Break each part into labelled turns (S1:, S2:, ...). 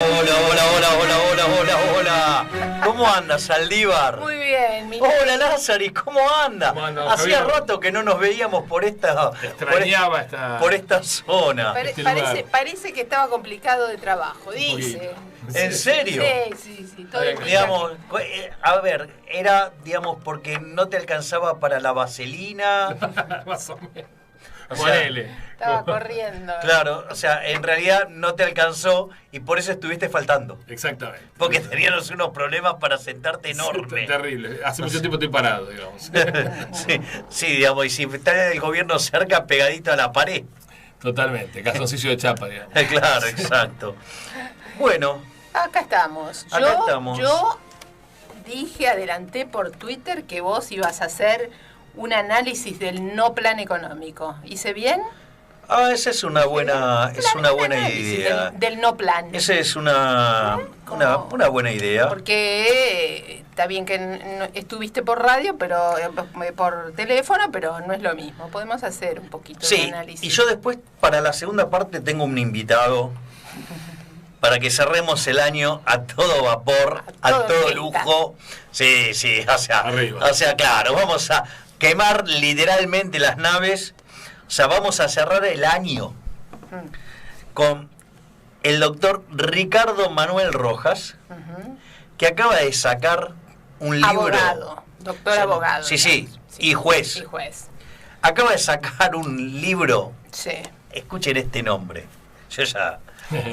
S1: Hola, hola, hola, hola, hola, hola, hola. ¿Cómo andas, Saldívar?
S2: Muy bien, mi
S1: Hola, Lázari, ¿cómo anda?
S3: ¿Cómo anda,
S1: Hacía
S3: Javier?
S1: rato que no nos veíamos por esta
S3: Extrañaba
S1: por esta zona.
S3: Este lugar.
S2: parece que estaba complicado de trabajo, dice.
S1: ¿En serio?
S2: Sí, todo
S3: Ay,
S2: indica
S1: Digamos, a ver, era, digamos, porque no te alcanzaba para la vaselina.
S3: Más o menos.
S1: O sea,
S3: Ponele.
S2: estaba corriendo.
S1: Claro, o sea, en realidad no te alcanzó y por eso estuviste faltando.
S3: Exactamente.
S1: Porque teníamos unos problemas para sentarte
S3: Sí,
S1: enorme.
S3: terrible. Hace mucho tiempo estoy parado, digamos.
S1: Sí, digamos, y si está el gobierno cerca, pegadito a la pared.
S3: Totalmente. Calzoncillo de chapa, digamos.
S1: Claro, exacto. Bueno,
S2: Acá estamos.
S1: Acá estamos.
S2: Yo adelanté por Twitter que vos ibas a hacer un análisis del no plan económico. ¿Hice bien?
S1: esa es una buena
S2: Análisis
S1: idea.
S2: del no plan.
S1: Esa es una buena idea.
S2: Porque está bien que estuviste por radio, pero por teléfono, pero no es lo mismo. Podemos hacer un poquito de
S1: Sí,
S2: análisis.
S1: y yo después para la segunda parte tengo un invitado para que cerremos el año a todo vapor, a todo
S2: fiesta.
S1: lujo. Sí,
S3: Arriba.
S1: o sea, claro, vamos a quemar literalmente las naves. O sea, vamos a cerrar el año con el doctor Ricardo Manuel Rojas, que acaba de sacar un libro.
S2: Abogado, doctor
S1: Sí,
S2: abogado.
S1: sí,
S2: digamos.
S1: y juez.
S2: Y juez.
S1: Acaba de sacar un libro.
S2: Sí.
S1: Escuchen este nombre. Yo ya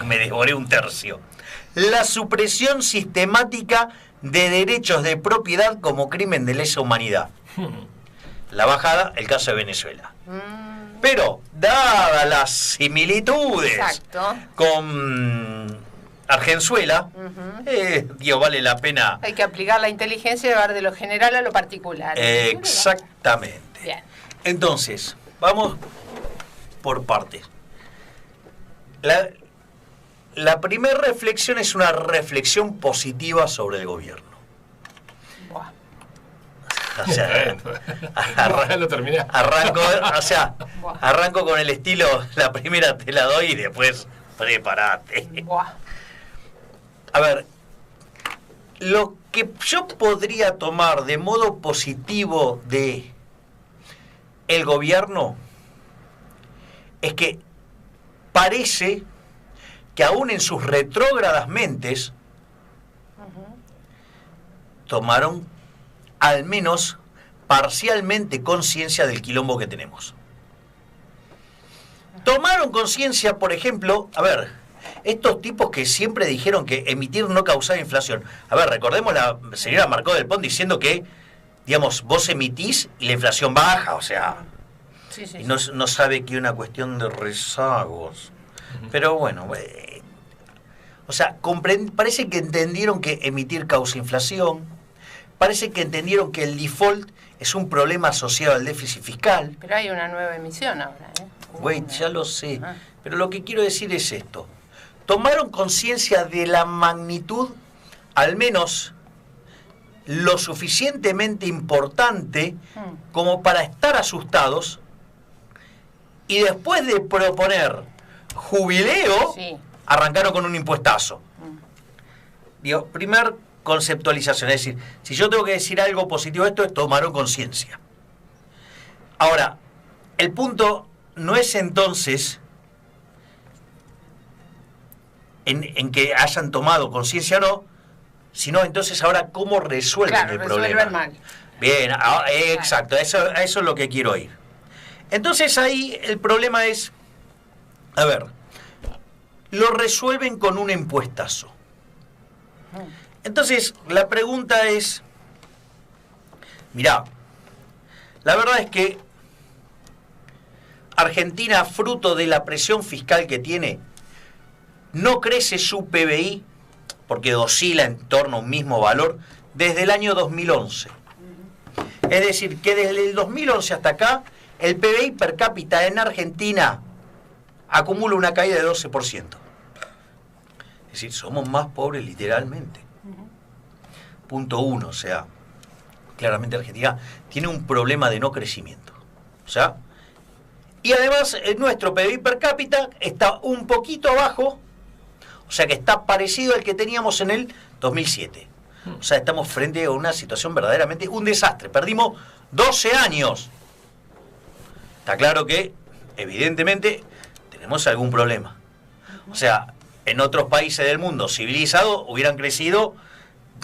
S1: me devoré un tercio. La supresión sistemática de derechos de propiedad como crimen de lesa humanidad. La bajada, el caso de Venezuela. Pero, dadas las similitudes
S2: Exacto.
S1: con Argenzuela, Dios, vale la pena.
S2: Hay que aplicar la inteligencia y llevar de lo general a lo particular.
S1: Exactamente.
S2: Bien.
S1: Entonces, vamos por partes. La primera reflexión es una reflexión positiva sobre el gobierno.
S2: Buah.
S1: O sea,
S3: Lo terminé.
S1: arranco con el estilo, la primera te la doy y después prepárate.
S2: Buah.
S1: A ver, lo que yo podría tomar de modo positivo de el gobierno es que parece que aún en sus retrógradas mentes tomaron al menos parcialmente conciencia del quilombo que tenemos. Tomaron conciencia, por ejemplo, a ver, estos tipos que siempre dijeron que emitir no causaba inflación. A ver, recordemos la señora Marcó del Pont diciendo que, digamos, vos emitís y la inflación baja, o sea,
S2: Sí, sí,
S1: y no sabe que es una cuestión de rezagos. Pero bueno, o sea, parece que entendieron que emitir causa inflación, parece que entendieron que el default es un problema asociado al déficit fiscal.
S2: Pero hay una nueva emisión ahora, ¿eh?
S1: Güey, ya lo sé,
S2: Ah.
S1: pero lo que quiero decir es esto. Tomaron conciencia de la magnitud, al menos lo suficientemente importante como para estar asustados, y después de proponer jubileo,
S2: Sí.
S1: arrancaron con un impuestazo. Digo, primer conceptualización, es decir, si yo tengo que decir algo positivo de esto, es tomaron conciencia. Ahora, el punto no es entonces en que hayan tomado conciencia o no, sino entonces ahora cómo resuelven
S2: Claro,
S1: el
S2: resuelven
S1: problema.
S2: mal.
S1: Bien, exacto, a eso es lo que quiero ir. Entonces ahí el problema es, a ver, lo resuelven con un impuestazo. Entonces la pregunta es, mirá, la verdad es que Argentina, fruto de la presión fiscal que tiene, no crece su PBI, porque oscila en torno a un mismo valor, desde el año 2011. Es decir, que desde el 2011 hasta acá, el PBI per cápita en Argentina acumula una caída de 12%. Es decir, somos más pobres literalmente. Punto uno, o sea, claramente Argentina tiene un problema de no crecimiento. O sea, y además nuestro PBI per cápita está un poquito abajo, O sea que está parecido al que teníamos en el 2007. O sea, estamos frente a una situación verdaderamente un desastre. Perdimos 12 años. Está claro que, evidentemente, tenemos algún problema. O sea, en otros países del mundo civilizados hubieran crecido,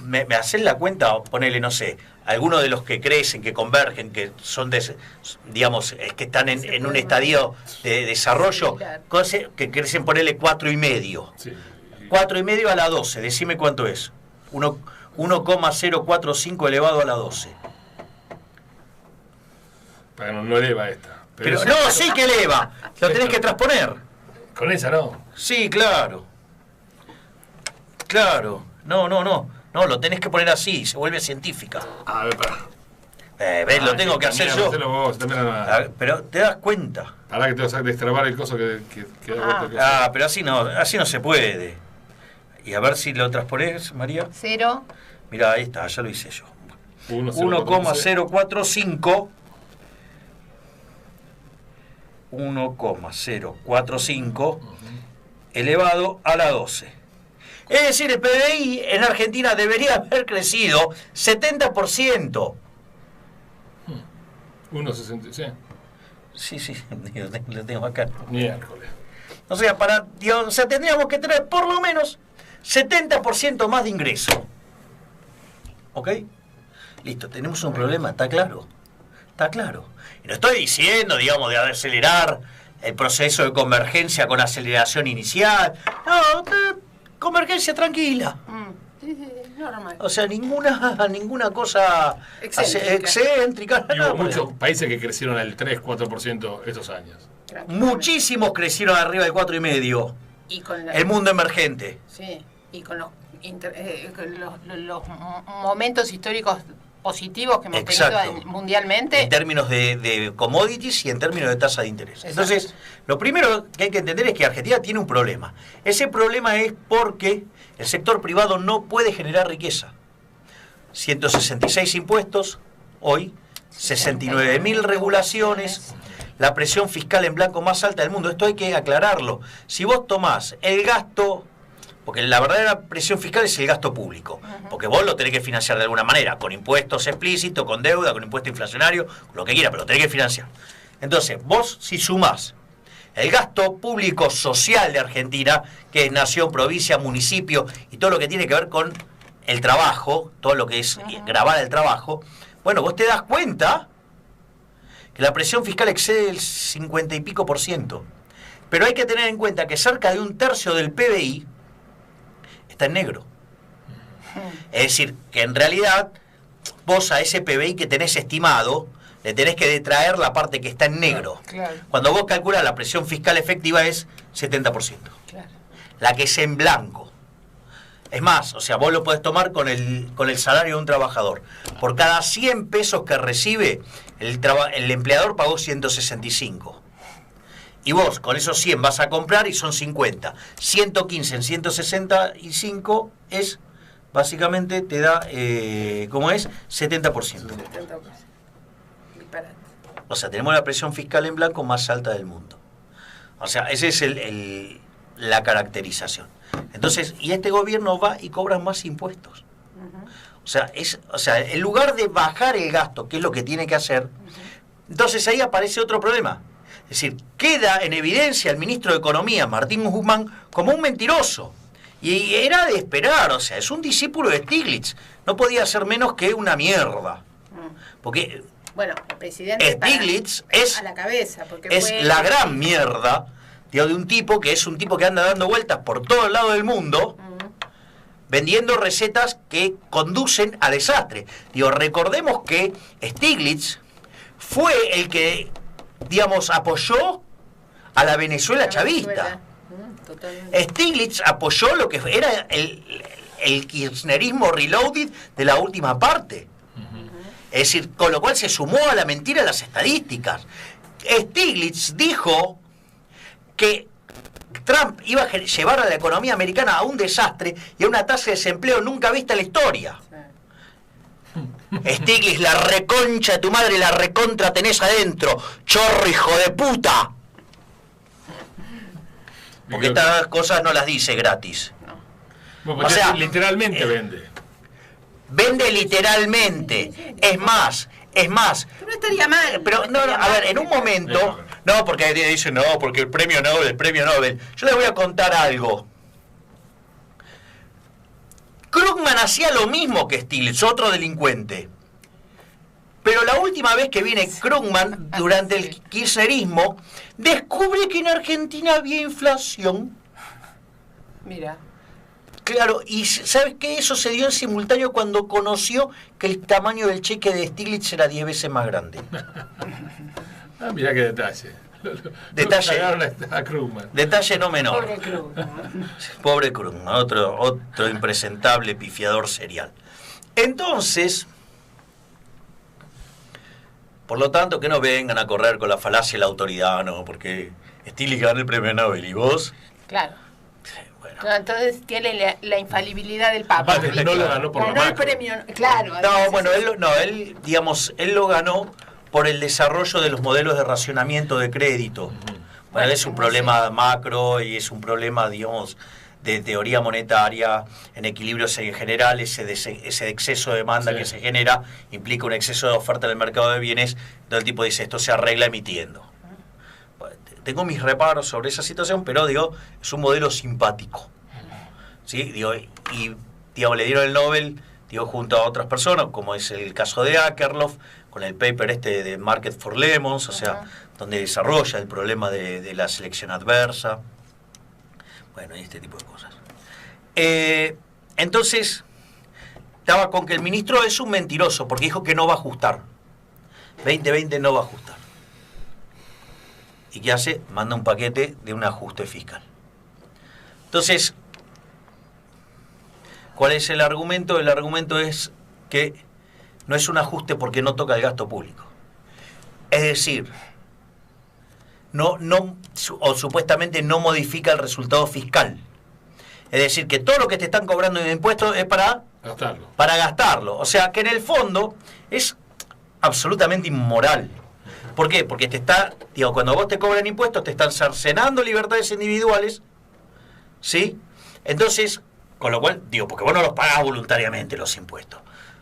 S1: me hacen la cuenta, ponele, no sé, algunos de los que crecen, que convergen, que son, digamos, que están en un estadio de desarrollo, que crecen, ponele 4,5.
S3: Sí.
S1: 4,5 a la 12, decime cuánto es. 1,045 elevado a la 12.
S3: Pero no eleva esta.
S1: Pero no, sí que eleva. Lo tenés que transponer.
S3: Con esa no.
S1: Sí, claro. Claro. No, lo tenés que poner así, se vuelve científica.
S3: A ver, pará.
S1: ¿Ves? Lo tengo que hacer yo.
S3: Vos,
S1: Pero te das cuenta.
S3: Ahora que te vas a destrabar el coso que
S1: Pero así no se puede. Y a ver si lo transponés, María.
S2: 0.
S1: Mirá, ahí está, ya lo hice yo.
S3: 1,045.
S1: 1,045 elevado a la 12. Es decir, el PBI en Argentina debería haber crecido 70%.
S3: 1,60,
S1: Sí, lo tengo acá.
S3: Miércoles.
S1: O sea, tendríamos que tener por lo menos 70% más de ingreso. ¿Ok? Listo, tenemos un problema, ¿está claro? Está claro. Y no estoy diciendo, digamos, de acelerar el proceso de convergencia con aceleración inicial. No, convergencia tranquila.
S2: Normal.
S1: O sea, ninguna cosa excéntrica.
S3: Hubo muchos países que crecieron al 3-4% estos años.
S1: Muchísimos crecieron arriba del 4,5.
S2: Y con
S1: el mundo emergente.
S2: Sí, y con los momentos históricos positivos que hemos tenido mundialmente.
S1: En términos de commodities y en términos de tasa de interés.
S2: Exacto.
S1: Entonces, lo primero que hay que entender es que Argentina tiene un problema. Ese problema es porque el sector privado no puede generar riqueza. 166 impuestos, hoy, 69.000 regulaciones, la presión fiscal en blanco más alta del mundo. Esto hay que aclararlo. Si vos tomás el gasto... Porque la verdadera presión fiscal es el gasto público, porque vos lo tenés que financiar de alguna manera, con impuestos explícitos, con deuda, con impuesto inflacionario, con lo que quiera, pero lo tenés que financiar. Entonces, vos si sumás el gasto público social de Argentina, que es nación, provincia, municipio, y todo lo que tiene que ver con el trabajo, todo lo que es grabar el trabajo, bueno, vos te das cuenta que la presión fiscal excede el 50 y pico %. Pero hay que tener en cuenta que cerca de 1/3 del PBI está en negro. Es decir, que en realidad vos a ese PBI que tenés estimado le tenés que detraer la parte que está en negro.
S2: Claro.
S1: Cuando vos calculás la presión fiscal efectiva es 70%.
S2: Claro.
S1: La que es en blanco. Es más, o sea, vos lo podés tomar con el salario de un trabajador. Por cada 100 pesos que recibe, el empleador pagó 165. Y vos con esos 100 vas a comprar y son 50. 115 en 165 es, básicamente, te da, ¿cómo es? 70%. O sea, tenemos la presión fiscal en blanco más alta del mundo. O sea, esa es la caracterización. Entonces, y este gobierno va y cobra más impuestos. O sea, en lugar de bajar el gasto, que es lo que tiene que hacer, entonces ahí aparece otro problema. Es decir, queda en evidencia el ministro de Economía, Martín Guzmán, como un mentiroso. Y era de esperar, o sea, es un discípulo de Stiglitz. No podía ser menos que una mierda. Porque
S2: bueno, el presidente
S1: Stiglitz es
S2: a la cabeza, porque
S1: es la gran mierda, digo, de un tipo que anda dando vueltas por todo el lado del mundo, vendiendo recetas que conducen a desastre. Digo, recordemos que Stiglitz fue el que, digamos, apoyó a la Venezuela chavista. Stiglitz apoyó lo que era el kirchnerismo reloaded de la última parte. Es decir, con lo cual se sumó a la mentira de las estadísticas. Stiglitz dijo que Trump iba a llevar a la economía americana a un desastre y a una tasa de desempleo nunca vista en la historia. Stiglitz, la reconcha de tu madre, la recontra tenés adentro, chorro hijo de puta. Porque estas cosas no las dice gratis.
S3: Bueno,
S1: O sea,
S3: literalmente vende.
S1: Vende literalmente. Es más.
S2: Pero no estaría mal.
S1: Pero no, a ver, en un momento, no, porque dicen, no, porque el premio Nobel. Yo les voy a contar algo. Krugman hacía lo mismo que Stiglitz, otro delincuente. Pero la última vez que viene Krugman, durante el kirchnerismo, descubre que en Argentina había inflación.
S2: Mira.
S1: Claro, y ¿sabes qué? Eso se dio en simultáneo cuando conoció que el tamaño del cheque de Stiglitz era 10 veces más grande.
S3: Mirá qué detalle.
S1: Detalle.
S3: A Krugman.
S1: Detalle no menor.
S2: Pobre Krugman.
S1: Pobre Krugman, otro impresentable pifiador serial. Entonces, por lo tanto, que no vengan a correr con la falacia de la autoridad, no, porque Stiglitz ganó el premio Nobel y vos.
S2: Claro.
S1: Bueno.
S2: No, entonces tiene la infalibilidad del Papa.
S3: Aparte, no lo ganó por la
S2: Ganó el
S3: macro.
S2: premio. Claro.
S1: No, bueno, él lo ganó por el desarrollo de los modelos de racionamiento de crédito. Bueno, es un problema macro y es un problema, digamos, de teoría monetaria, en equilibrios en general, ese exceso de demanda que se genera implica un exceso de oferta en el mercado de bienes, donde el tipo dice, esto se arregla emitiendo. Bueno, tengo mis reparos sobre esa situación, pero digo, es un modelo simpático. ¿Sí? Digo, y digamos, le dieron el Nobel, digo, junto a otras personas, como es el caso de Akerlof, con el paper de Market for Lemons, o sea, donde desarrolla el problema de la selección adversa. Bueno, y este tipo de cosas. Entonces, estaba con que el ministro es un mentiroso, porque dijo que no va a ajustar. 2020 no va a ajustar. ¿Y qué hace? Manda un paquete de un ajuste fiscal. Entonces, ¿cuál es el argumento? El argumento es que no es un ajuste porque no toca el gasto público. Es decir, o supuestamente no modifica el resultado fiscal. Es decir, que todo lo que te están cobrando en impuestos es para gastarlo. O sea, que en el fondo es absolutamente inmoral. ¿Por qué? Porque cuando vos te cobran impuestos, te están cercenando libertades individuales, ¿sí? Entonces, con lo cual, porque vos no los pagás voluntariamente los impuestos.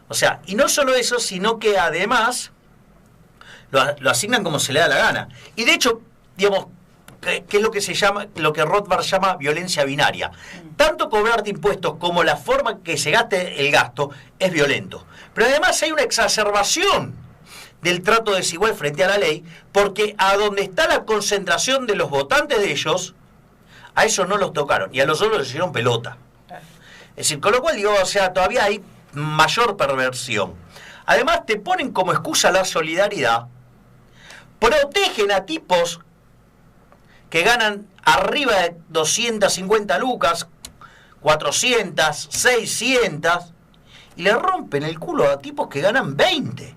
S1: O sea, y no solo eso, sino que además lo asignan como se le da la gana. Y de hecho, digamos, que es lo que se llama, lo que Rothbard llama violencia binaria. Tanto cobrarte impuestos como la forma que se gaste el gasto es violento. Pero además hay una exacerbación del trato desigual frente a la ley, porque a donde está la concentración de los votantes de ellos, a esos no los tocaron, y a los otros les hicieron pelota. Es decir, con lo cual digo, o sea, todavía hay mayor perversión. Además te ponen como excusa la solidaridad, protegen a tipos que ganan arriba de 250 lucas, 400, 600, y le rompen el culo a tipos que ganan 20.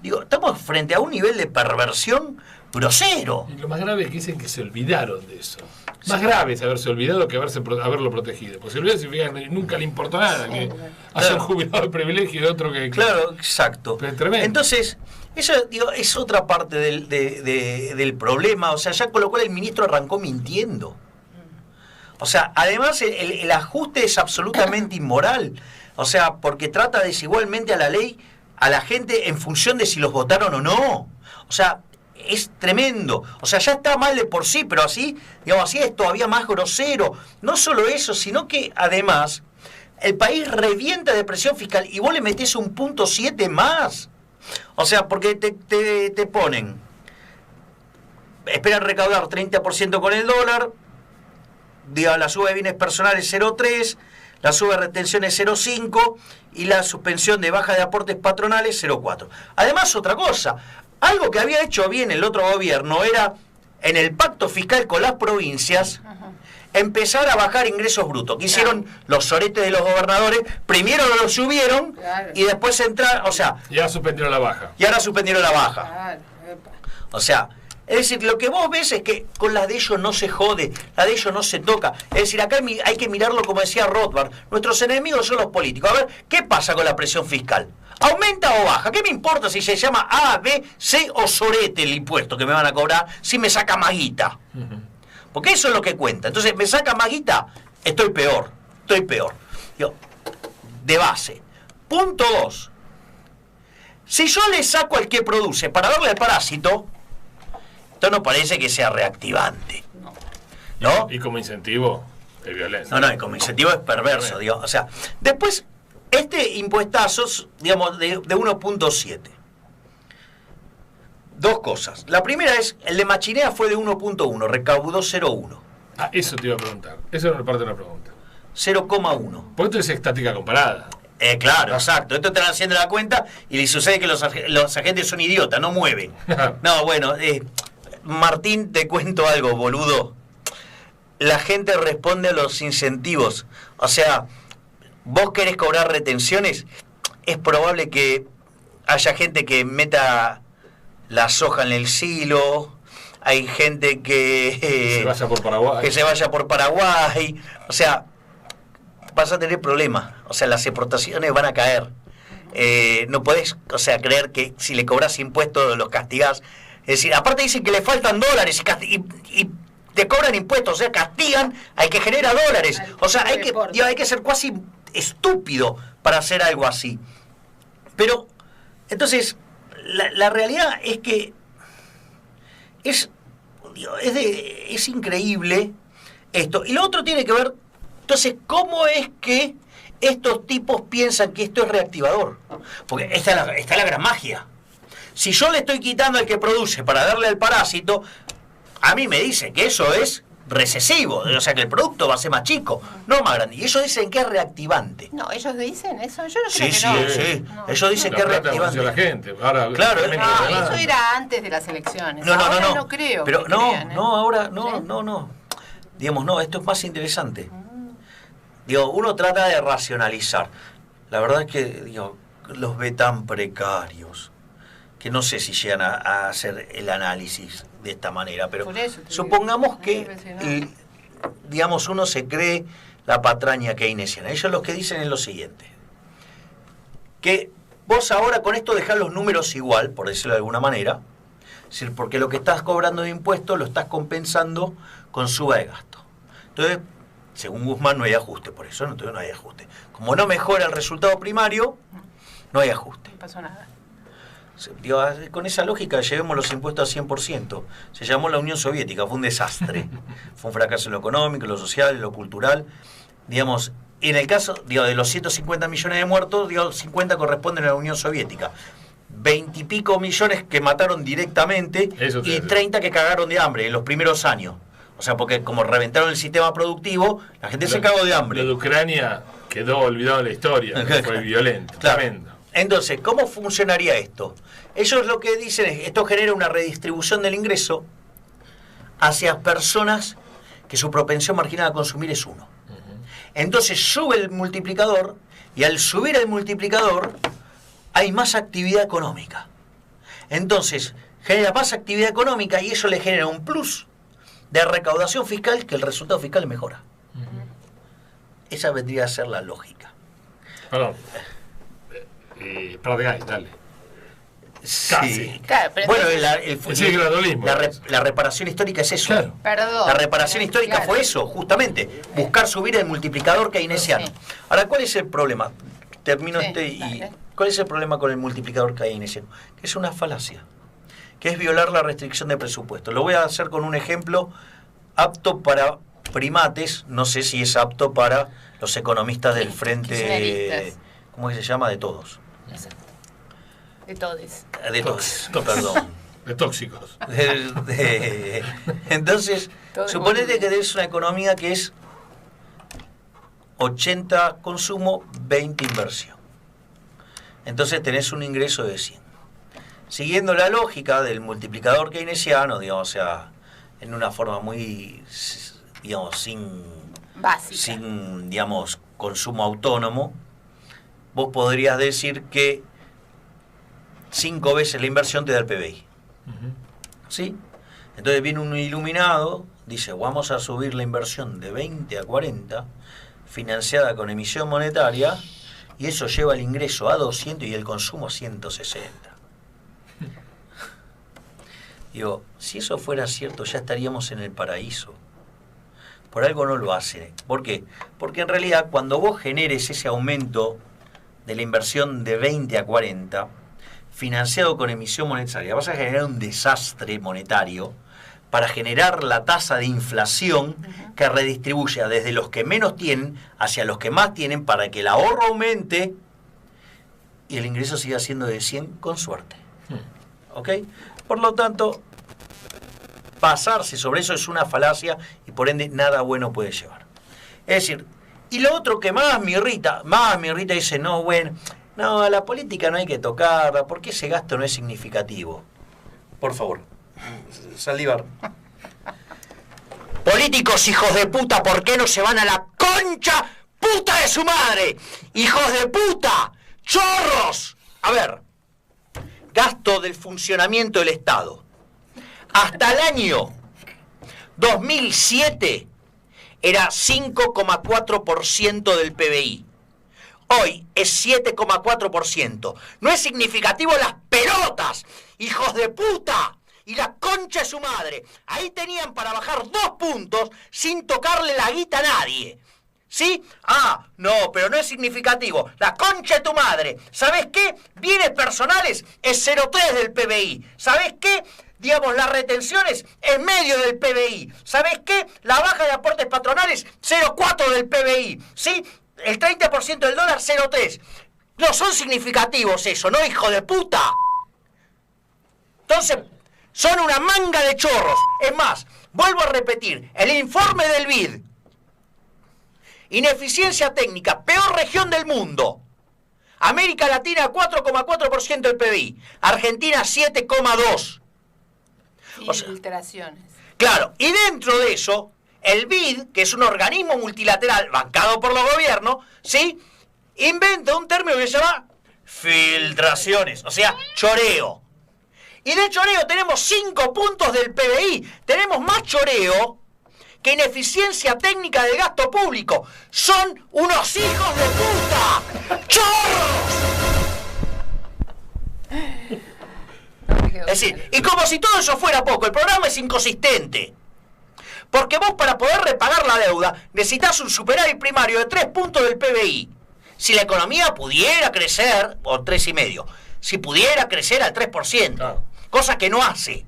S1: Digo, estamos frente a un nivel de perversión grosero.
S3: Y lo más grave es que dicen que se olvidaron de eso. Más grave es haberse olvidado que haberlo protegido. Pues se olvidó, nunca le importó nada que haya un jubilado de privilegio de otro que...
S1: Claro, exacto.
S3: Pero es tremendo.
S1: Entonces, eso es otra parte del problema. O sea, ya con lo cual el ministro arrancó mintiendo. O sea, además el ajuste es absolutamente inmoral. O sea, porque trata desigualmente a la ley, a la gente en función de si los votaron o no. O sea, es tremendo. O sea, ya está mal de por sí, pero así, digamos, así es todavía más grosero. No solo eso, sino que además el país revienta de presión fiscal y vos le metés un 0.7 más. O sea, porque te ponen, esperan recaudar 30% con el dólar, digamos, la suba de bienes personales 0.3, la suba de retenciones 0.5 y la suspensión de baja de aportes patronales 0.4. Además, otra cosa, algo que había hecho bien el otro gobierno era, en el pacto fiscal con las provincias, empezar a bajar ingresos brutos. Que hicieron los soretes de los gobernadores, primero lo subieron y después entraron, o sea...
S3: Y ahora suspendieron la baja.
S1: O sea, es decir, lo que vos ves es que con la de ellos no se jode, la de ellos no se toca. Es decir, acá hay que mirarlo como decía Rothbard. Nuestros enemigos son los políticos. A ver, ¿qué pasa con la presión fiscal? ¿Aumenta o baja? ¿Qué me importa si se llama A, B, C o sorete el impuesto que me van a cobrar si me saca más guita? Porque eso es lo que cuenta. Entonces, me saca más guita, estoy peor. Digo, de base. Punto 2. Si yo le saco al que produce para darle al parásito, esto no parece que sea reactivante. ¿No?
S3: Y como incentivo, es violento.
S1: No, y como incentivo es perverso, digo. O sea, después, este impuestazo, digamos, de 1.7. Dos cosas. La primera es, el de Machinea fue de 1.1, recaudó 0.1.
S3: Ah, eso te iba a preguntar. Eso era parte de la pregunta.
S1: 0,1.
S3: Porque esto es estática comparada.
S1: Claro, exacto. Esto te van haciendo la cuenta y le sucede que los agentes son idiotas, no mueven. No, bueno, Martín, te cuento algo, boludo. La gente responde a los incentivos. O sea, vos querés cobrar retenciones, es probable que haya gente que meta la soja en el silo, hay gente que
S3: se vaya por Paraguay.
S1: Que se vaya por Paraguay. O sea, vas a tener problemas. O sea, las exportaciones van a caer. No podés, o sea, creer que si le cobras impuestos los castigás. Es decir, aparte dicen que le faltan dólares y te cobran impuestos, o sea, castigan al que genera dólares. O sea, hay que ser casi estúpido para hacer algo así. Pero, entonces, la realidad es que es increíble esto. Y lo otro tiene que ver, entonces, ¿cómo es que estos tipos piensan que esto es reactivador? Porque esta es la gran magia. Si yo le estoy quitando al que produce para darle al parásito, a mí me dice que eso es recesivo, o sea que el producto va a ser más chico, no más grande. Y ellos dicen que es reactivante.
S2: No, ellos dicen eso, yo no creo
S1: Sí,
S2: que no.
S1: sí.
S2: No.
S1: Ellos dicen que es reactivante.
S3: La gente. Ahora,
S1: Claro,
S2: No, eso era antes de las elecciones. Ahora no creo.
S1: Pero
S2: que
S1: no,
S2: crean,
S1: no, ahora no,
S2: ¿Sí?
S1: no. Digamos, no, esto es más interesante. Digo, uno trata de racionalizar. La verdad es que, digo, los ve tan precarios que no sé si llegan a hacer el análisis de esta manera, pero supongamos que, digamos, uno se cree la patraña keynesiana. Ellos lo que dicen es lo siguiente, que vos ahora con esto dejás los números igual, por decirlo de alguna manera, es decir, porque lo que estás cobrando de impuestos lo estás compensando con suba de gasto. Entonces, según Guzmán, no hay ajuste, por eso no hay ajuste. Como no mejora el resultado primario, no hay ajuste.
S2: No pasó nada.
S1: Digo, con esa lógica llevemos los impuestos a 100%. Se llamó la Unión Soviética, fue un desastre. Fue un fracaso en lo económico, en lo social, en lo cultural. Digamos, en el caso de los 150 millones de muertos, 50 corresponden a la Unión Soviética. 20 y pico millones que mataron directamente y 30 que cagaron de hambre en los primeros años. O sea, porque como reventaron el sistema productivo, la gente se cagó de hambre.
S3: Lo de Ucrania quedó olvidado en la historia, fue violento,
S1: claro.
S3: Tremendo.
S1: Entonces, ¿cómo funcionaría esto? Ellos lo que dicen es que esto genera una redistribución del ingreso hacia personas que su propensión marginal a consumir es 1. Entonces sube el multiplicador y al subir el multiplicador hay más actividad económica. Entonces genera más actividad económica y eso le genera un plus de recaudación fiscal que el resultado fiscal mejora. Esa vendría a ser la lógica.
S3: Perdón. Perdón, dale.
S1: Sí.
S2: Claro, pero
S1: bueno, la reparación histórica es eso.
S3: Claro.
S2: Perdón.
S1: La reparación histórica
S2: claro.
S1: fue eso, justamente, buscar subir el multiplicador keynesiano.
S2: Sí.
S1: Ahora, ¿cuál es el problema? Termino
S2: Sí,
S1: y
S2: dale.
S1: ¿cuál es el problema con el multiplicador keynesiano? Que es una falacia, que es violar la restricción de presupuesto. Lo voy a hacer con un ejemplo apto para primates, no sé si es apto para los economistas del frente,
S2: kirchneristas.
S1: ¿cómo es que se llama? De todos.
S2: Exacto. De todos.
S1: De todos, perdón.
S3: De tóxicos.
S1: Entonces,
S2: Todo el
S1: suponete
S2: mundo.
S1: que tenés una economía que es 80 consumo, 20 inversión. Entonces tenés un ingreso de 100. Siguiendo la lógica del multiplicador keynesiano, digamos, o sea, en una forma muy, digamos,
S2: Básica.
S1: sin, digamos, consumo autónomo, vos podrías decir que 5 veces la inversión te da el PBI. ¿Sí? Entonces viene un iluminado, dice, vamos a subir la inversión de 20 a 40, financiada con emisión monetaria, y eso lleva el ingreso a 200 y el consumo a 160. Digo, si eso fuera cierto, ya estaríamos en el paraíso. Por algo no lo hace. ¿Por qué? Porque en realidad cuando vos generes ese aumento de la inversión de 20 a 40, financiado con emisión monetaria, vas a generar un desastre monetario para generar la tasa de inflación que redistribuya desde los que menos tienen hacia los que más tienen para que el ahorro aumente y el ingreso siga siendo de 100 con suerte. ¿Ok? Por lo tanto, pasarse sobre eso es una falacia y por ende nada bueno puede llevar. Es decir, y lo otro que más me irrita, dice, no, bueno, no, a la política no hay que tocarla porque ese gasto no es significativo. Por favor, Saldívar. Políticos hijos de puta, ¿por qué no se van a la concha puta de su madre? ¡Hijos de puta! ¡Chorros! A ver, gasto del funcionamiento del Estado. Hasta el año 2007 era 5,4% del PBI. Hoy es 7,4%. No es significativo las pelotas, hijos de puta, y la concha de su madre. Ahí tenían para bajar 2 puntos sin tocarle la guita a nadie. ¿Sí? Ah, no, pero no es significativo. La concha de tu madre. ¿Sabes qué? Bienes personales es 0,3 del PBI. ¿Sabes qué? Digamos, las retenciones es medio del PBI. ¿Sabes qué? La baja de aportes patronales, 0,4 del PBI. ¿Sí? El 30% del dólar, 0,3. No son significativos eso, ¿no, hijo de puta? Entonces, son una manga de chorros. Es más, vuelvo a repetir, el informe del BID. Ineficiencia técnica, peor región del mundo. América Latina, 4,4% del PBI. Argentina, 7,2%.
S2: Filtraciones.
S1: Claro, y dentro de eso, el BID, que es un organismo multilateral bancado por los gobiernos, ¿sí? Inventa un término que se llama filtraciones, o sea, choreo. Y de choreo tenemos 5 puntos del PBI. Tenemos más choreo que ineficiencia técnica del gasto público. Son unos hijos de puta. ¡Chorros! Es decir, y como si todo eso fuera poco, el programa es inconsistente. Porque vos para poder repagar la deuda necesitas un superávit primario de 3 puntos del PBI. Si la economía pudiera crecer, o 3,5, si pudiera crecer al 3%, claro, cosa que no hace.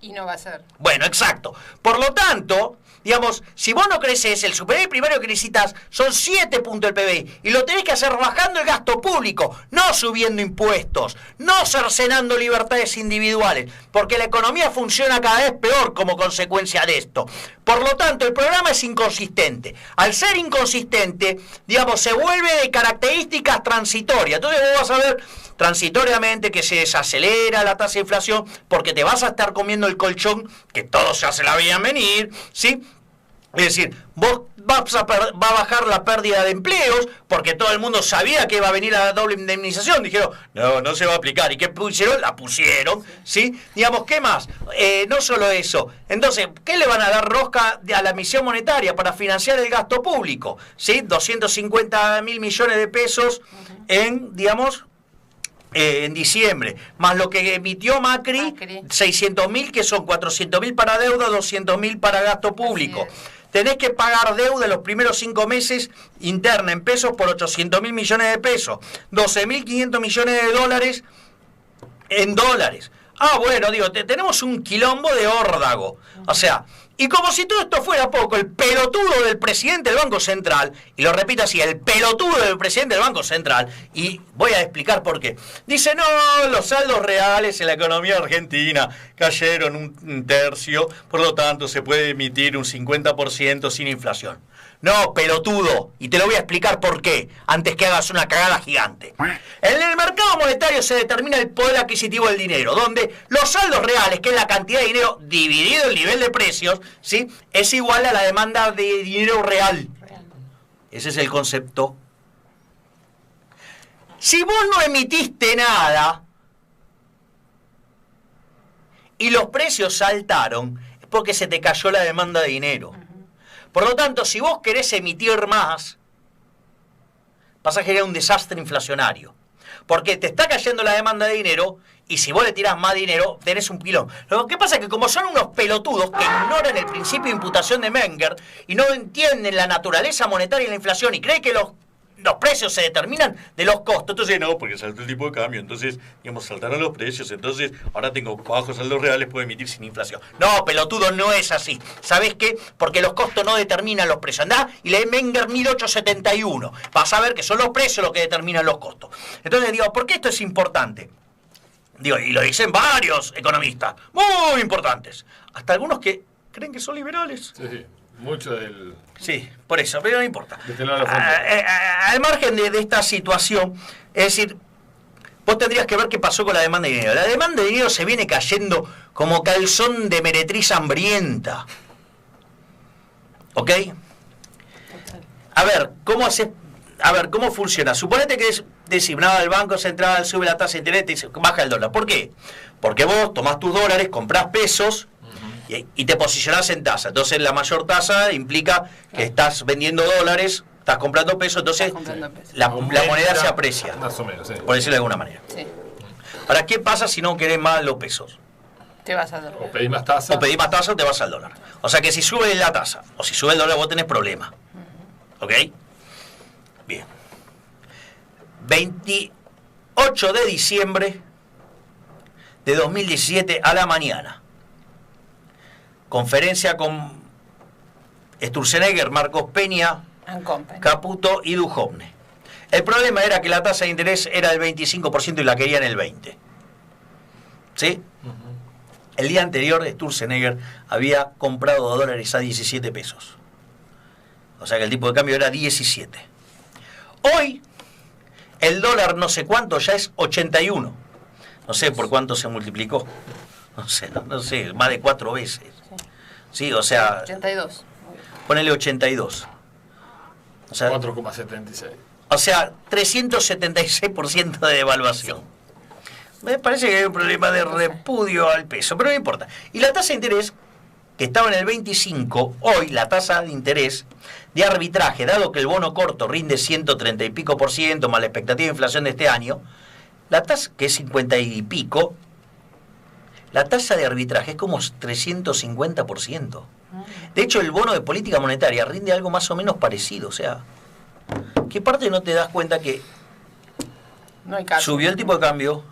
S2: Y no va a ser.
S1: Bueno, exacto. Por lo tanto, digamos, si vos no creces, el superávit primario que necesitas son 7 puntos del PBI. Y lo tenés que hacer bajando el gasto público, no subiendo impuestos, no cercenando libertades individuales, porque la economía funciona cada vez peor como consecuencia de esto. Por lo tanto, el programa es inconsistente. Al ser inconsistente, digamos, se vuelve de características transitorias. Entonces vos vas a ver transitoriamente que se desacelera la tasa de inflación porque te vas a estar comiendo el colchón que todos ya se la veían venir, ¿sí? Es decir, vos va a bajar la pérdida de empleos porque todo el mundo sabía que iba a venir la doble indemnización. Dijeron, no se va a aplicar. ¿Y qué pusieron? La pusieron, ¿sí? Digamos, ¿qué más? No solo eso. Entonces, ¿qué le van a dar rosca a la emisión monetaria para financiar el gasto público? ¿Sí? 250.000 millones de pesos en, digamos, en diciembre, más lo que emitió Macri. 600.000, que son 400.000 para deuda, 200.000 para gasto público. Tenés que pagar deuda los primeros 5 meses interna en pesos por 800.000 millones de pesos, 12.500 millones de dólares en dólares. Ah, bueno, digo, tenemos un quilombo de órdago. O sea, y como si todo esto fuera poco, el pelotudo del presidente del Banco Central, y lo repito así, el pelotudo del presidente del Banco Central, y voy a explicar por qué, dice, no, los saldos reales en la economía argentina cayeron un tercio, por lo tanto se puede emitir un 50% sin inflación. No, pelotudo, y te lo voy a explicar por qué, antes que hagas una cagada gigante. En el mercado monetario se determina el poder adquisitivo del dinero, donde los saldos reales, que es la cantidad de dinero dividido el nivel de precios, ¿sí?, es igual a la demanda de dinero real. Ese es el concepto. Si vos no emitiste nada y los precios saltaron, es porque se te cayó la demanda de dinero. Por lo tanto, si vos querés emitir más, vas a generar un desastre inflacionario. porque te está cayendo la demanda de dinero y si vos le tirás más dinero, tenés un pilón. Lo que pasa es que como son unos pelotudos que ignoran el principio de imputación de Menger y no entienden la naturaleza monetaria y la inflación y creen que los precios se determinan de los costos. Entonces, no, porque saltó el tipo de cambio. Entonces, digamos, saltaron los precios. Entonces, ahora tengo bajos saldos reales, puedo emitir sin inflación. No, pelotudo, no es así. ¿Sabés qué? Porque los costos no determinan los precios. Andá y lee Menger 1871. Vas a ver que son los precios los que determinan los costos. Entonces, digo, ¿por qué esto es importante? Digo, y lo dicen varios economistas, muy importantes. Hasta algunos que creen que son liberales.
S3: Sí. Mucho del...
S1: Sí, por eso, pero no importa.
S3: La
S1: al margen de esta situación, es decir, vos tendrías que ver qué pasó con la demanda de dinero. La demanda de dinero se viene cayendo como calzón de meretriz hambrienta. ¿Ok? A ver, ¿cómo funciona? Suponete que es designado el Banco Central, sube la tasa de interés y dice, baja el dólar. ¿Por qué? Porque vos tomás tus dólares, comprás pesos y te posicionás en tasa. Entonces la mayor tasa implica que estás vendiendo dólares, estás comprando pesos, entonces la moneda se aprecia.
S3: Más o menos, sí.
S1: Por decirlo de alguna manera.
S2: Sí.
S1: Ahora, ¿qué pasa si no querés más los pesos?
S2: Te vas al dólar.
S3: O pedís más tasa.
S1: O pedís más tasa o te vas al dólar. O sea que si sube la tasa o si sube el dólar vos tenés problema. ¿Ok? Bien. 28 de diciembre de 2017 a la mañana. Conferencia con Sturzenegger, Marcos Peña, Caputo y Duhovne. El problema era que la tasa de interés era del 25% y la querían el 20%. ¿Sí? El día anterior Sturzenegger había comprado dólares a 17 pesos. O sea que el tipo de cambio era 17. Hoy el dólar no sé cuánto ya es 81. No sé por cuánto se multiplicó. No sé, más de 4 veces. Sí, o sea...
S2: 82.
S1: Ponele 82. O sea,
S3: 4,76.
S1: O sea, 376% de devaluación. Me parece que hay un problema de repudio al peso, pero no importa. Y la tasa de interés, que estaba en el 25, hoy la tasa de interés de arbitraje, dado que el bono corto rinde 130 y pico por ciento más la expectativa de inflación de este año, la tasa, que es 50 y pico, la tasa de arbitraje es como 350%. De hecho, el bono de política monetaria rinde algo más o menos parecido. O sea, ¿qué parte no te das cuenta que
S2: no hay caso.
S1: Subió el tipo de cambio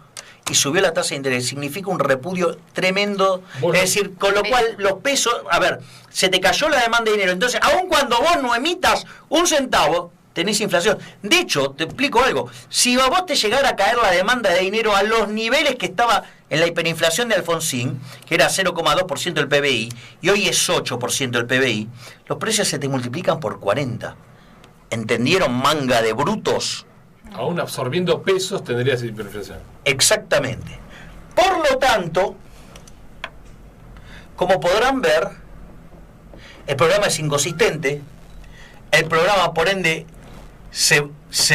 S1: y subió la tasa de interés? Significa un repudio tremendo. Bueno, es decir, con lo cual los pesos... A ver, se te cayó la demanda de dinero. Entonces, aun cuando vos no emitas un centavo, tenés inflación. De hecho, te explico algo. Si a vos te llegara a caer la demanda de dinero a los niveles que estaba en la hiperinflación de Alfonsín, que era 0,2% del PBI, y hoy es 8% del PBI, los precios se te multiplican por 40. ¿Entendieron, manga de brutos?
S3: Aún absorbiendo pesos tendrías hiperinflación.
S1: Exactamente. Por lo tanto, como podrán ver, el programa es inconsistente. El programa, por ende, se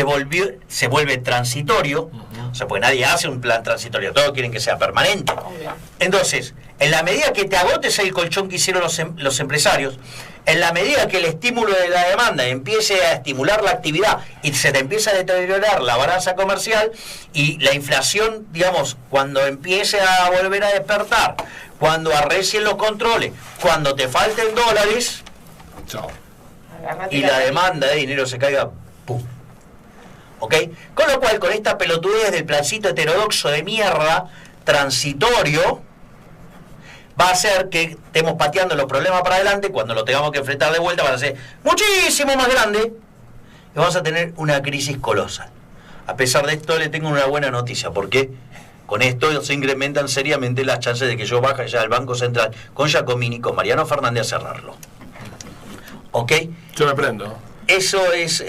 S1: vuelve transitorio. O sea, porque nadie hace un plan transitorio, todos quieren que sea permanente. Entonces, en la medida que te agotes el colchón que hicieron los empresarios, en la medida que el estímulo de la demanda empiece a estimular la actividad y se te empieza a deteriorar la balanza comercial y la inflación, digamos, cuando empiece a volver a despertar, cuando arrecien los controles, cuando te falten dólares,
S3: chao,
S1: y la demanda de dinero se caiga, ¡pum! ¿Ok? Con lo cual, con esta pelotudez del plancito heterodoxo de mierda, transitorio, va a hacer que estemos pateando los problemas para adelante. Cuando lo tengamos que enfrentar de vuelta van a ser muchísimo más grandes y vamos a tener una crisis colosal. A pesar de esto, le tengo una buena noticia, porque con esto se incrementan seriamente las chances de que yo baje ya al Banco Central con Giacomini, con Mariano Fernández a cerrarlo. ¿Ok?
S3: Yo me prendo.
S1: Eso es,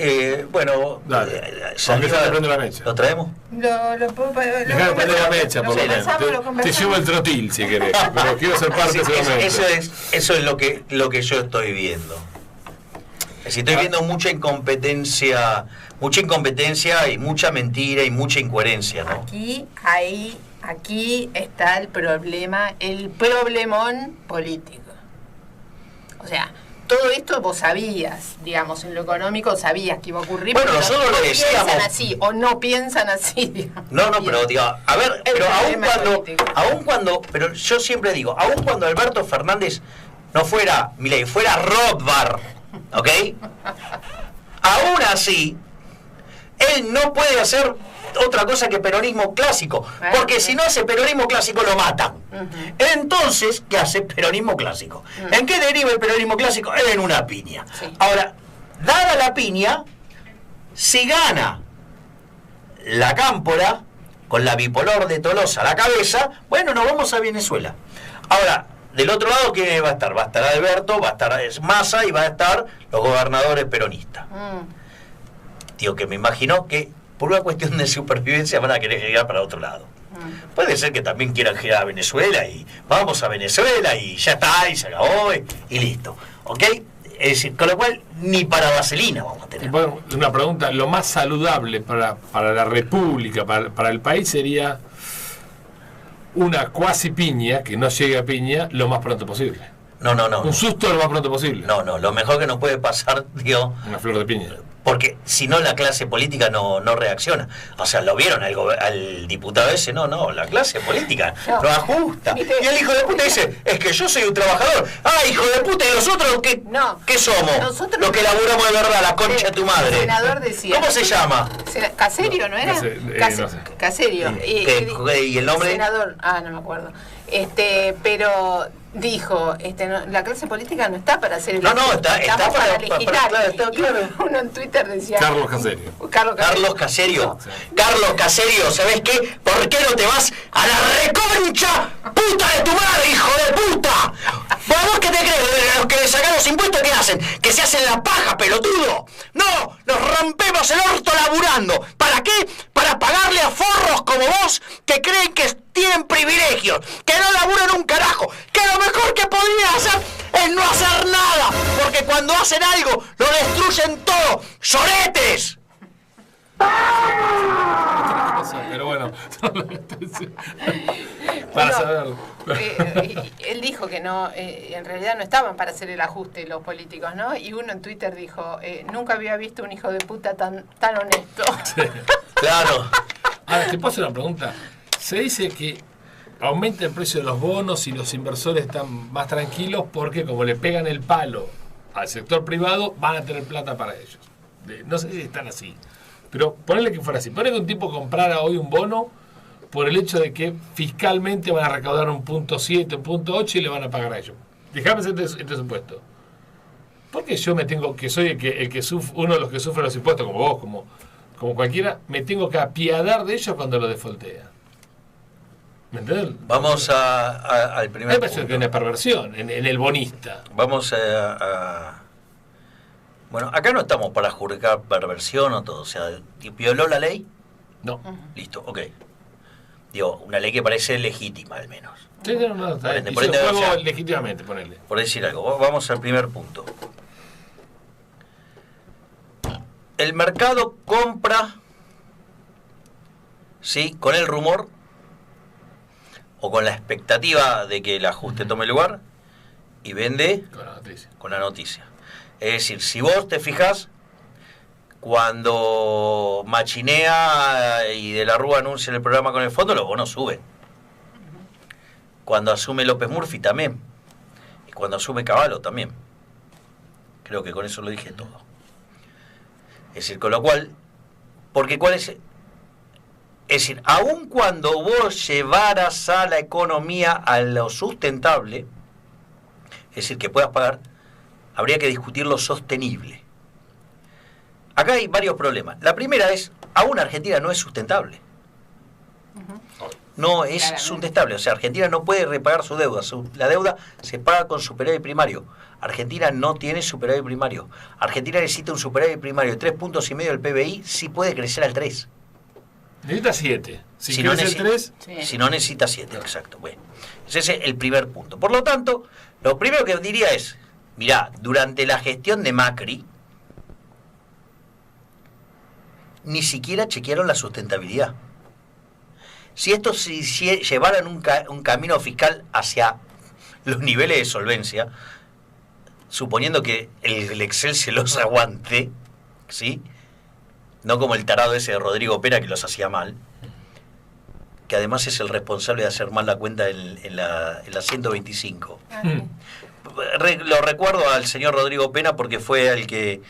S1: bueno...
S3: Dale. Aunque se te prende la mecha.
S1: ¿Lo traemos?
S3: Dejá de prender la mecha, por lo menos. Te llevo el trotil, si querés. Pero quiero ser parte de ese momento.
S1: Eso es lo que yo estoy viendo. Es decir, estoy viendo mucha incompetencia y mucha mentira y mucha incoherencia, ¿no?
S2: Aquí está el problema, el problemón político. O sea, todo esto vos sabías, digamos, en lo económico sabías que iba a ocurrir.
S1: Bueno,
S2: pero
S1: nosotros
S2: no
S1: lo decíamos.
S2: piensan así, o no piensan así, digamos.
S1: No, pero digo, a ver,
S2: El
S1: pero
S2: problema político.
S1: pero yo siempre digo, aun cuando Alberto Fernández no fuera Milei, fuera Rothbard, ¿ok? Aún así, él no puede hacer otra cosa que peronismo clásico, porque si no hace peronismo clásico lo matan. Entonces, ¿qué hace peronismo clásico? ¿En qué deriva el peronismo clásico? En una piña.
S2: Sí.
S1: Ahora, dada la piña, si gana la Cámpora, con la bipolar de Tolosa a la cabeza, bueno, nos vamos a Venezuela. Ahora, del otro lado, ¿quién va a estar? Va a estar Alberto, va a estar Massa y va a estar los gobernadores peronistas. Digo, que me imagino que por una cuestión de supervivencia van a querer girar para otro lado. Puede ser que también quieran girar a Venezuela y vamos a Venezuela y ya está, y se acabó y listo. ¿Ok? Es decir, con lo cual ni para vaselina vamos a tener.
S3: Bueno, una pregunta, lo más saludable para la República, para el país sería una cuasi piña, que no llegue a piña, lo más pronto posible.
S1: No.
S3: Un susto lo más pronto posible.
S1: No, lo mejor que nos puede pasar, digo,
S3: Una flor de piña.
S1: porque si no la clase política no reacciona. O sea, ¿lo vieron al diputado ese? No, la clase política no ajusta. Y el hijo de puta dice, es que yo soy un trabajador. Ah, hijo de puta, ¿y nosotros qué,
S2: No.
S1: qué somos?
S2: Nosotros-
S1: Los que laburamos de verdad, la concha de tu madre.
S2: El senador decía.
S1: ¿Cómo se llama?
S2: Caserio, ¿no era?
S3: No sé, no sé.
S2: Caserio.
S1: ¿Y el nombre?
S2: Senador, no me acuerdo. Pero dijo, la clase política no está para hacer el
S1: No, está
S2: estamos
S1: para
S2: legislar.
S1: claro, está
S2: Y
S1: claro.
S2: uno en Twitter decía.
S3: Carlos Caserio.
S1: Carlos Caserio.
S3: Sí.
S1: Carlos Caserio, ¿sabés qué? ¿Por qué no te vas a la reconcha puta de tu madre, hijo de puta? ¿Vos qué te crees? Los que le sacan los impuestos, ¿qué hacen? ¿Que se hacen la paja, pelotudo? No, nos rompemos el orto laburando. ¿Para qué? Para pagarle a forros como vos que creen que tienen privilegios, que no laburan un carajo, que lo mejor que podrían hacer es no hacer nada, porque cuando hacen algo lo destruyen todo. ¡Soretes!
S3: Pero bueno, para saberlo.
S2: Él dijo que no, en realidad no estaban para hacer el ajuste los políticos, ¿no? Y uno en Twitter dijo, nunca había visto un hijo de puta tan honesto.
S1: Claro.
S3: Ahora, te puedo hacer una pregunta. Se dice que aumenta el precio de los bonos y los inversores están más tranquilos porque como le pegan el palo al sector privado, van a tener plata para ellos. No sé si están así. Pero ponele que fuera así. Ponele que un tipo comprara hoy un bono por el hecho de que fiscalmente van a recaudar un 0.7, un 0.8 y le van a pagar a ellos. Déjame hacer este supuesto. ¿Por qué yo me tengo, que soy el que uno de los que sufre los impuestos, como vos, como cualquiera, me tengo que apiadar de ellos cuando lo defoltea? ¿Me entendés?
S1: Vamos al primer
S3: Me parece que
S1: punto.
S3: hay una perversión en el bonista.
S1: Vamos a... Bueno, acá no estamos para juzgar perversión o todo. O sea, ¿violó la ley?
S3: No.
S1: Listo, ok. Digo, una ley que parece legítima al menos.
S3: Sí, no, está bien.
S1: Por
S3: Hizo
S1: ende,
S3: juego
S1: o sea,
S3: legítimamente, ponele.
S1: Por decir algo, vamos al primer punto. El mercado compra, ¿sí? Con el rumor o con la expectativa de que el ajuste tome lugar y vende
S3: Con la noticia.
S1: con la noticia. Es decir, si vos te fijás, cuando Machinea y De la Rúa anuncian el programa con el fondo, los bonos suben. Cuando asume López Murphy también. Y cuando asume Cavallo también. Creo que con eso lo dije todo. Es decir, con lo cual, porque cuál es... Es decir, aun cuando vos llevaras a la economía a lo sustentable, es decir, que puedas pagar, habría que discutir lo sostenible. Acá hay varios problemas. La primera es, aún Argentina no es sustentable. No es
S2: Claramente.
S1: sustentable. O sea, Argentina no puede repagar su deuda. La deuda se paga con superávit primario. Argentina no tiene superávit primario. Argentina necesita un superávit primario de 3,5 puntos del PBI, sí puede crecer al 3.
S3: Necesita 7. Si
S1: no
S3: querés el 3,
S2: Sí.
S1: Si no necesita 7, exacto. Bueno, ese es el primer punto. Por lo tanto, lo primero que diría es, mirá, durante la gestión de Macri, ni siquiera chequearon la sustentabilidad. Si estos llevaran un camino fiscal hacia los niveles de solvencia, suponiendo que el Excel se los aguante, ¿sí? No como el tarado ese de Rodrigo Pera que los hacía mal, que además es el responsable de hacer mal la cuenta en la 125. Lo recuerdo al señor Rodrigo Pena porque fue el que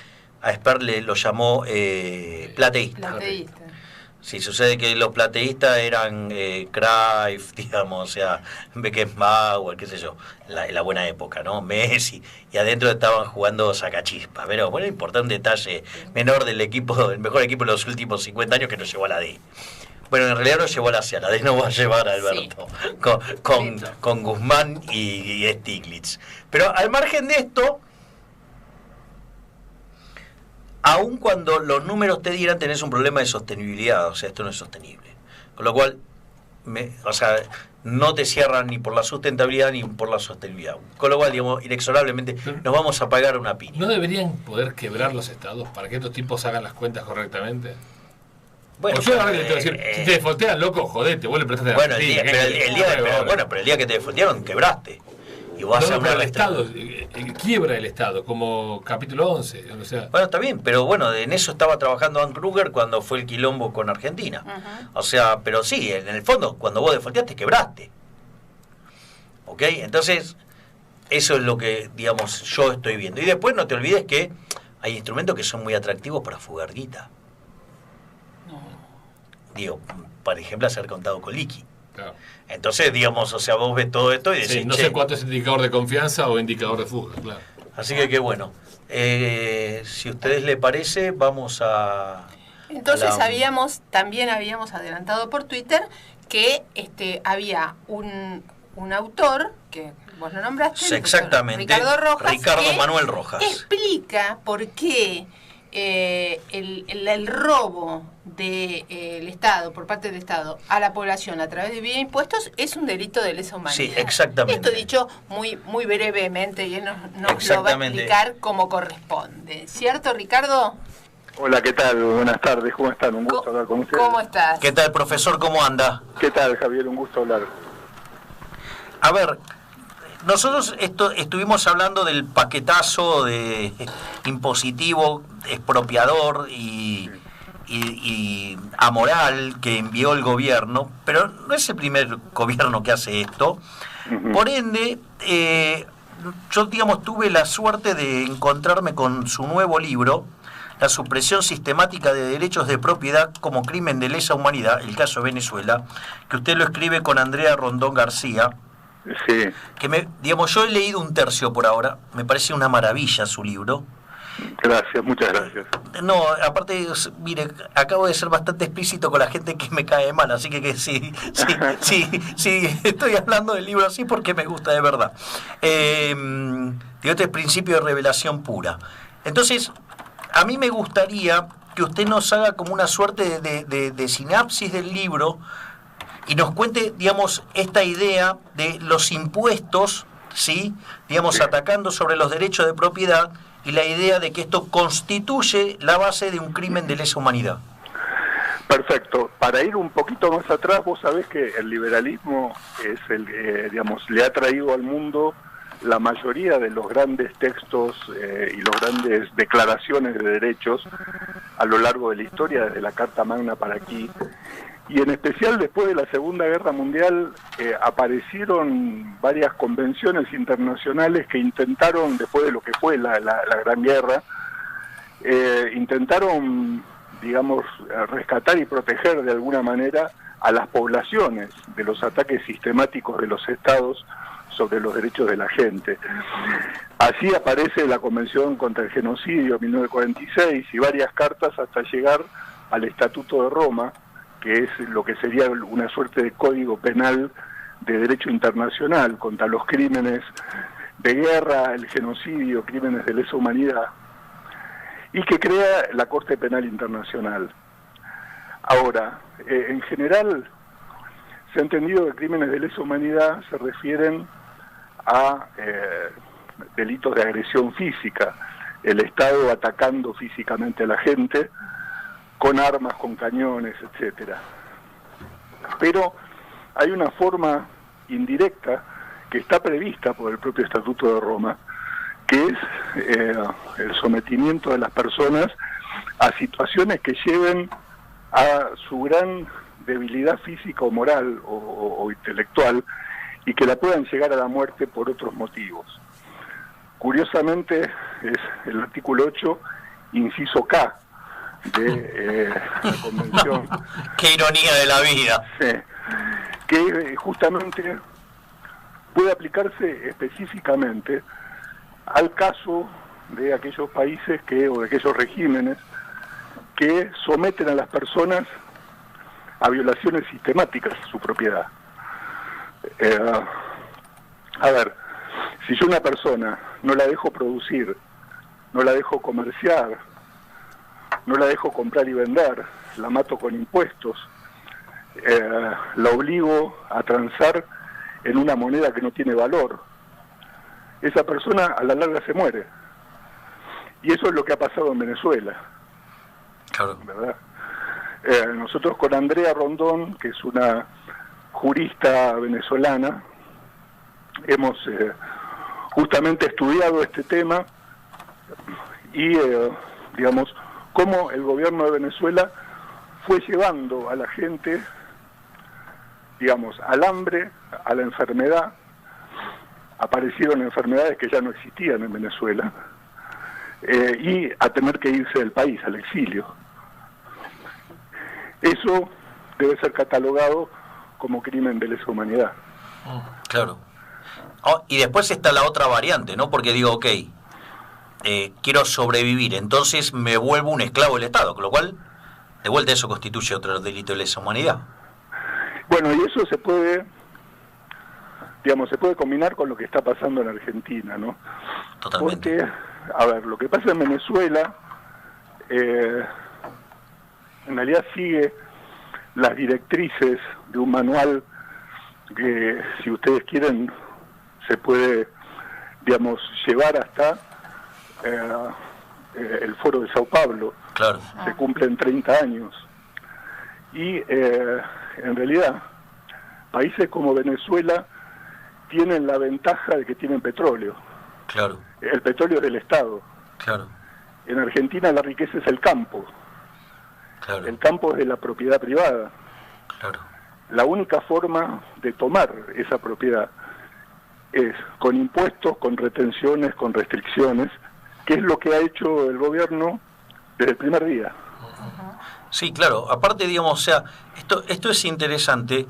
S1: a Sperle lo llamó plateísta. Sí, sucede que los plateístas eran Cruyff, digamos, o sea, Beckenbauer, qué sé yo, la buena época, ¿no? Messi, y adentro estaban jugando sacachispa. Pero bueno, importa un detalle menor del equipo, el mejor equipo de los últimos 50 años que nos llevó a la D. Bueno, en realidad nos llevó a la C, a la D no va a llevar a Alberto, sí. con Guzmán y Stiglitz. Pero al margen de esto, aun cuando los números te dieran, tenés un problema de sostenibilidad, o sea, esto no es sostenible. Con lo cual, no te cierran ni por la sustentabilidad ni por la sostenibilidad. Con lo cual, digamos, inexorablemente nos vamos a pagar una piña.
S3: ¿No deberían poder quebrar los estados para que estos tipos hagan las cuentas correctamente?
S1: Bueno,
S3: yo ahora te voy a decir, si te defoltean, loco, jodete, vos le prestaste
S1: bueno, el día que te defoltearon, quebraste. Y vos
S3: el Estado, quiebra el Estado, como capítulo 11. O sea.
S1: Bueno, está bien, pero bueno, en eso estaba trabajando Ann Kruger cuando fue el quilombo con Argentina. O sea, pero sí, en el fondo, cuando vos defolteaste, quebraste. ¿Ok? Entonces, eso es lo que, digamos, yo estoy viendo. Y después no te olvides que hay instrumentos que son muy atractivos para fugar guita. Digo, por ejemplo, hacer contado con liqui.
S3: Claro.
S1: Entonces, digamos, o sea, vos ves todo esto y decís...
S3: Sí, no sé cuánto es indicador de confianza o indicador de fuga, claro.
S1: Así que qué bueno. Si a ustedes les parece, vamos a...
S2: Entonces también habíamos adelantado por Twitter que
S1: había
S2: un autor, que vos lo nombraste,
S1: exactamente, Ricardo Manuel Rojas.
S2: Explica por qué el robo del Estado, por parte del Estado, a la población a través de vía impuestos es un delito de lesa humanidad.
S1: Sí, exactamente.
S2: Esto dicho muy brevemente, y él nos lo va a explicar como corresponde. ¿Cierto, Ricardo?
S4: Hola, ¿qué tal? Buenas tardes, ¿cómo están? Un gusto hablar con ustedes.
S2: ¿Cómo estás?
S1: ¿Qué tal, profesor? ¿Cómo anda?
S4: ¿Qué tal, Javier? Un gusto hablar.
S1: A ver, nosotros estuvimos hablando del paquetazo de impositivo, expropiador y amoral que envió el gobierno, pero no es el primer gobierno que hace esto. Por ende, yo, digamos, tuve la suerte de encontrarme con su nuevo libro, La supresión sistemática de derechos de propiedad como crimen de lesa humanidad, el caso Venezuela, que usted lo escribe con Andrea Rondón García.
S4: Sí.
S1: Que digamos, yo he leído un tercio por ahora, me parece una maravilla su libro.
S4: Gracias, muchas gracias.
S1: No, aparte, mire, acabo de ser bastante explícito con la gente que me cae mal, así que sí, estoy hablando del libro así porque me gusta de verdad. Este es principio de revelación pura. Entonces, a mí me gustaría que usted nos haga como una suerte de sinapsis del libro y nos cuente, digamos, esta idea de los impuestos, ¿sí? Digamos, sí, atacando sobre los derechos de propiedad, y la idea de que esto constituye la base de un crimen de lesa humanidad.
S4: Perfecto. Para ir un poquito más atrás, vos sabés que el liberalismo es le ha traído al mundo la mayoría de los grandes textos y los grandes declaraciones de derechos a lo largo de la historia, desde la Carta Magna para aquí. Y en especial después de la Segunda Guerra Mundial aparecieron varias convenciones internacionales que intentaron, después de lo que fue la Gran Guerra, intentaron, digamos, rescatar y proteger de alguna manera a las poblaciones de los ataques sistemáticos de los estados sobre los derechos de la gente. Así aparece la Convención contra el Genocidio 1946 y varias cartas hasta llegar al Estatuto de Roma, que es lo que sería una suerte de código penal de derecho internacional contra los crímenes de guerra, el genocidio, crímenes de lesa humanidad, y que crea la Corte Penal Internacional. Ahora, en general, se ha entendido que crímenes de lesa humanidad se refieren a delitos de agresión física, el Estado atacando físicamente a la gente, con armas, con cañones, etcétera. Pero hay una forma indirecta que está prevista por el propio Estatuto de Roma, que es el sometimiento de las personas a situaciones que lleven a su gran debilidad física o moral o intelectual, y que la puedan llegar a la muerte por otros motivos. Curiosamente, es el artículo 8, inciso K, de la Convención.
S1: Qué ironía de la vida.
S4: Sí, que justamente puede aplicarse específicamente al caso de aquellos países o de aquellos regímenes que someten a las personas a violaciones sistemáticas de su propiedad. A ver, si yo una persona no la dejo producir, no la dejo comerciar, no la dejo comprar y vender, la mato con impuestos, la obligo a transar en una moneda que no tiene valor, esa persona a la larga se muere. Y eso es lo que ha pasado en Venezuela.
S1: Claro.
S4: ¿Verdad? Nosotros con Andrea Rondón, que es una jurista venezolana, hemos justamente estudiado este tema y, digamos, cómo el gobierno de Venezuela fue llevando a la gente, digamos, al hambre, a la enfermedad. Aparecieron enfermedades que ya no existían en Venezuela, y a tener que irse del país, al exilio. Eso debe ser catalogado como crimen de lesa humanidad.
S1: Claro. Oh, y después está la otra variante, ¿no? Porque digo, ok, quiero sobrevivir, entonces me vuelvo un esclavo del Estado, con lo cual, de vuelta, eso constituye otro delito de lesa humanidad.
S4: Bueno, y eso se puede, digamos, se puede combinar con lo que está pasando en Argentina, ¿no?
S1: Totalmente.
S4: Porque, a ver, lo que pasa en Venezuela, en realidad sigue las directrices de un manual que, si ustedes quieren, se puede, digamos, llevar hasta el Foro de Sao Paulo.
S1: Claro.
S4: Se cumplen 30 años. Y en realidad, países como Venezuela tienen la ventaja de que tienen petróleo.
S1: Claro.
S4: El petróleo es del Estado.
S1: Claro.
S4: En Argentina la riqueza es el campo.
S1: Claro.
S4: El campo es de la propiedad privada.
S1: Claro.
S4: La única forma de tomar esa propiedad es con impuestos, con retenciones, con restricciones, que es lo que ha hecho el gobierno desde el primer día.
S1: Sí, claro. Aparte, digamos, o sea, esto es interesante,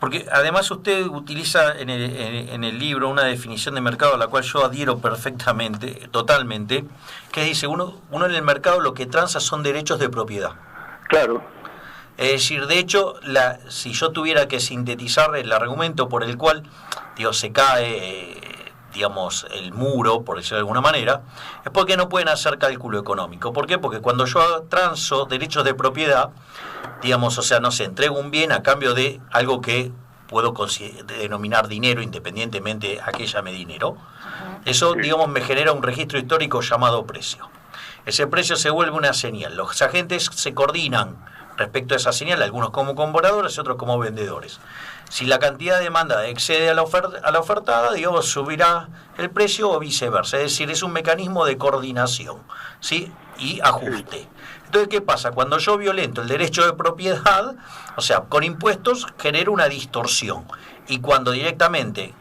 S1: porque además usted utiliza en el libro una definición de mercado a la cual yo adhiero perfectamente, totalmente, que dice, uno en el mercado lo que transa son derechos de propiedad.
S4: Claro.
S1: Es decir, de hecho, si yo tuviera que sintetizar el argumento por el cual, digo, se cae, digamos, el muro, por decirlo de alguna manera, es porque no pueden hacer cálculo económico. ¿Por qué? Porque cuando yo transo derechos de propiedad, digamos, o sea, no sé, entrego un bien a cambio de algo que puedo denominar dinero, independientemente a qué llame dinero, eso, digamos, me genera un registro histórico llamado precio. Ese precio se vuelve una señal. Los agentes se coordinan respecto a esa señal, algunos como compradores y otros como vendedores. Si la cantidad de demanda excede a la ofertada, digamos, subirá el precio o viceversa. Es decir, es un mecanismo de coordinación, ¿sí? Y ajuste. Entonces, ¿qué pasa? Cuando yo violento el derecho de propiedad, o sea, con impuestos, genero una distorsión. Y cuando directamente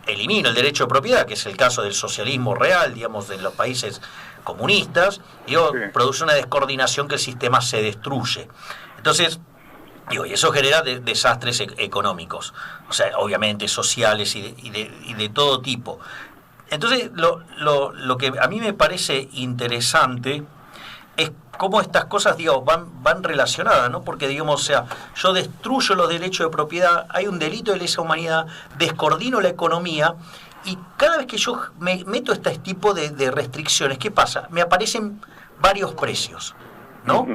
S1: elimino el derecho de propiedad, que es el caso del socialismo real, digamos, de los países comunistas, digo, produce una descoordinación que el sistema se destruye. Entonces, digo, y eso genera desastres económicos, o sea, obviamente sociales y de todo tipo. Entonces, lo que a mí me parece interesante es cómo estas cosas, digamos, van relacionadas, ¿no? Porque, digamos, o sea, yo destruyo los derechos de propiedad, hay un delito de lesa humanidad, descoordino la economía, y cada vez que yo me meto este tipo de restricciones, ¿qué pasa? Me aparecen varios precios, ¿no?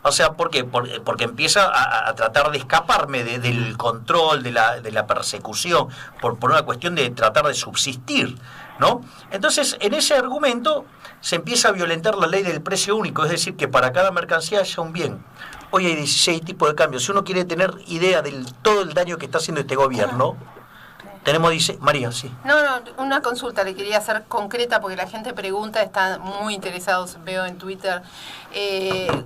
S1: O sea, ¿por qué? Porque empieza a tratar de escaparme del control, de la persecución, por una cuestión de tratar de subsistir, ¿no? Entonces, en ese argumento se empieza a violentar la ley del precio único, es decir, que para cada mercancía haya un bien. Hoy hay 16 tipos de cambios. Si uno quiere tener idea de todo el daño que está haciendo este gobierno, Tenemos, dice María, sí.
S2: No, una consulta le quería hacer concreta porque la gente pregunta, están muy interesados, veo en Twitter.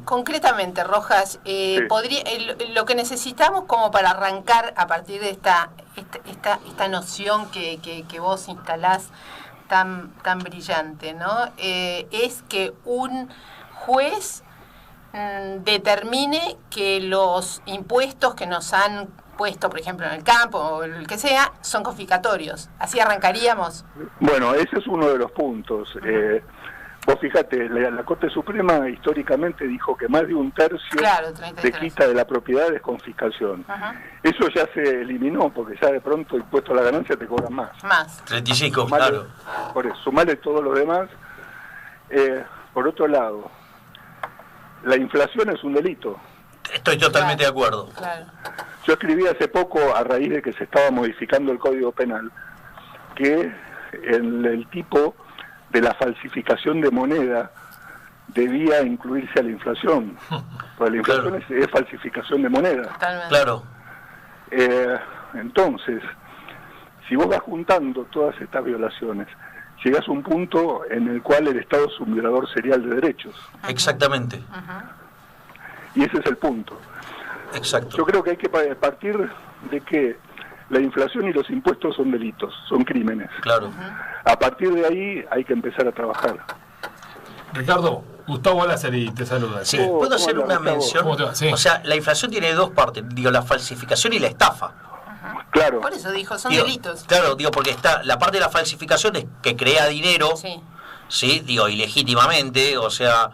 S2: Concretamente, Rojas, lo que necesitamos como para arrancar a partir de esta noción que vos instalás tan brillante, ¿no? Es que un juez determine que los impuestos que nos han puesto, por ejemplo, en el campo o el que sea, son confiscatorios. Así arrancaríamos.
S4: Bueno, ese es uno de los puntos. Vos fíjate, la Corte Suprema históricamente dijo que más de un tercio de quita de la propiedad es confiscación. Eso ya se eliminó, porque ya de pronto impuesto a la ganancia te cobran más.
S1: 35,
S4: sumale,
S1: claro.
S4: Por eso, sumale todo lo demás. Por otro lado, la inflación es un delito.
S1: Estoy totalmente de acuerdo.
S2: Claro.
S4: Yo escribí hace poco, a raíz de que se estaba modificando el Código Penal, que el tipo de la falsificación de moneda debía incluirse a la inflación. Porque la inflación es falsificación de moneda.
S2: Totalmente.
S1: Claro.
S4: Entonces, si vos vas juntando todas estas violaciones, llegás a un punto en el cual el Estado es un violador serial de derechos.
S1: Exactamente.
S4: Y ese es el punto.
S1: Exacto.
S4: Yo creo que hay que partir de que la inflación y los impuestos son delitos, son crímenes.
S1: Claro.
S4: A partir de ahí hay que empezar a trabajar.
S3: Ricardo, Gustavo Lázari te saluda.
S1: Sí, ¿puedo hacer una mención?
S3: ¿Cómo te va? Sí.
S1: O sea, la inflación tiene dos partes, digo, la falsificación y la estafa.
S4: Claro.
S2: Por eso dijo, son
S1: Digo,
S2: delitos.
S1: Claro, digo, porque está la parte de la falsificación es que crea dinero,
S2: Sí.
S1: digo, ilegítimamente, o sea,